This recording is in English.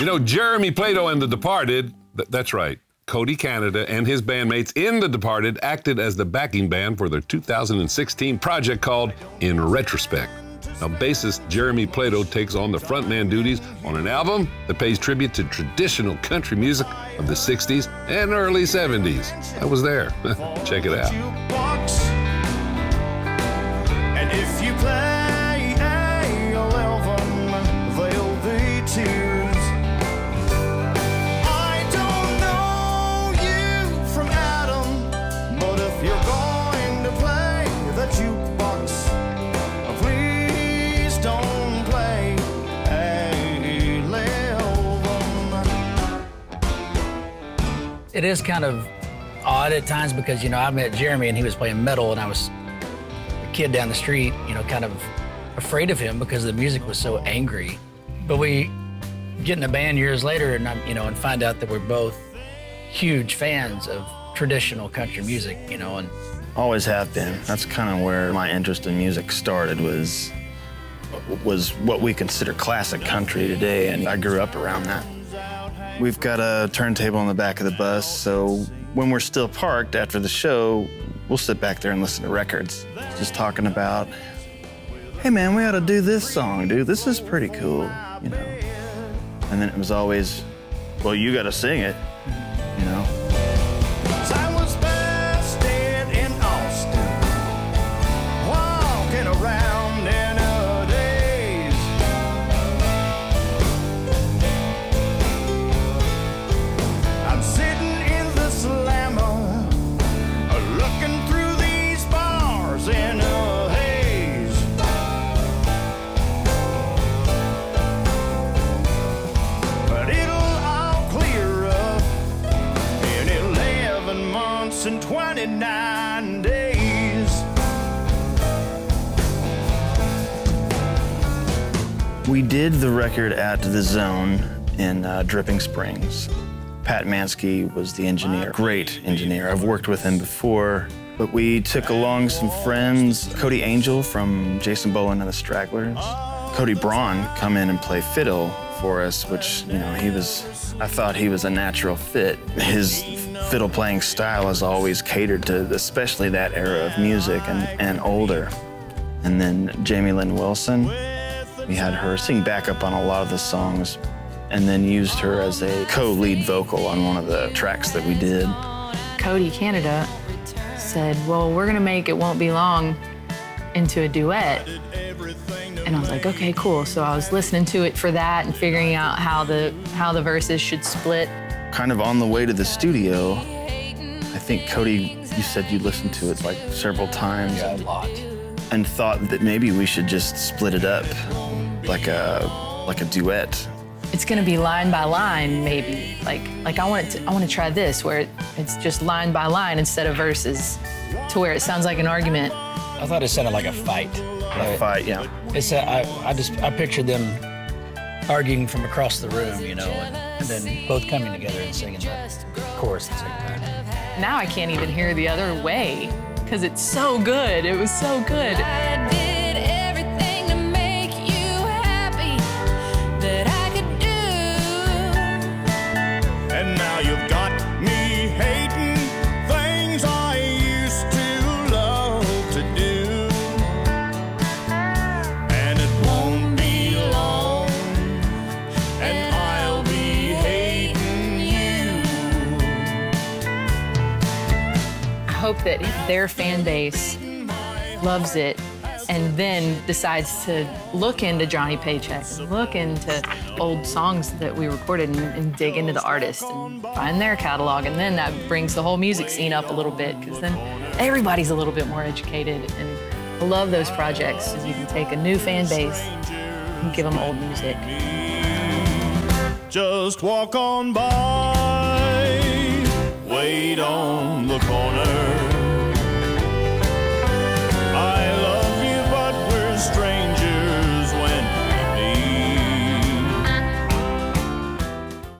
You know, Jeremy Plato and The Departed, that's right, Cody Canada and his bandmates in The Departed acted as the backing band for their 2016 project called In Retrospect. Now, bassist Jeremy Plato takes on the frontman duties on an album that pays tribute to traditional country music of the 60s and early 70s. I was there. Check it out. And if you play A11, there'll be tears. I don't know you from Adam, but if you're going to play the jukebox, please don't play A11. It is kind of odd at times because, you know, I met Jeremy and he was playing metal and I was kid down the street, you know, kind of afraid of him because the music was so angry. But we get in a band years later and and find out that we're both huge fans of traditional country music, you know, and always have been. That's kind of where my interest in music started, was what we consider classic country today, and I grew up around that. We've got a turntable in the back of the bus, so when we're still parked after the show, we'll sit back there and listen to records, just talking about, hey man, we ought to do this song, dude. This is pretty cool, you know. And then it was always, well, you got to sing it, you know. I was busted in Austin, walking around in a daze. I'm sitting in the slammer, looking through these bars in a haze. But it'll all clear up in 11 months and 29 days. We did the record at the Zone in Dripping Springs. Pat Mansky was the engineer, great engineer. I've worked with him before, but we took along some friends, Cody Angel from Jason Boland and the Stragglers, Cody Braun come in and play fiddle for us, which, you know, I thought he was a natural fit. His fiddle playing style has always catered to especially that era of music and older. And then Jamie Lin Wilson, we had her sing backup on a lot of the songs, and then used her as a co-lead vocal on one of the tracks that we did. Cody Canada said, well, we're gonna make It Won't Be Long into a duet. And I was like, okay, cool. So I was listening to it for that and figuring out how the verses should split. Kind of on the way to the studio, I think, Cody, you said you listened to it like several times. yeah, a lot. And thought that maybe we should just split it up like a duet. It's gonna be line by line, maybe. Like I want to try this, where it's just line by line instead of verses, to where it sounds like an argument. I thought it sounded like a fight. A fight, yeah. It's I pictured them arguing from across the room, you know, and then both coming together and singing the chorus at the same time. Now I can't even hear the other way, because it's so good. It was so good. I did everything to make you happy that I could do. And now you've got me hating things I used to love to do. And it won't be long, and I'll be hating you. I hope that their fan base loves it and then decides to look into Johnny Paycheck, and look into old songs that we recorded and dig into the artist and find their catalog. And then that brings the whole music scene up a little bit, because then everybody's a little bit more educated. And I love those projects. You can take a new fan base and give them old music. Just walk on by, wait on the corner.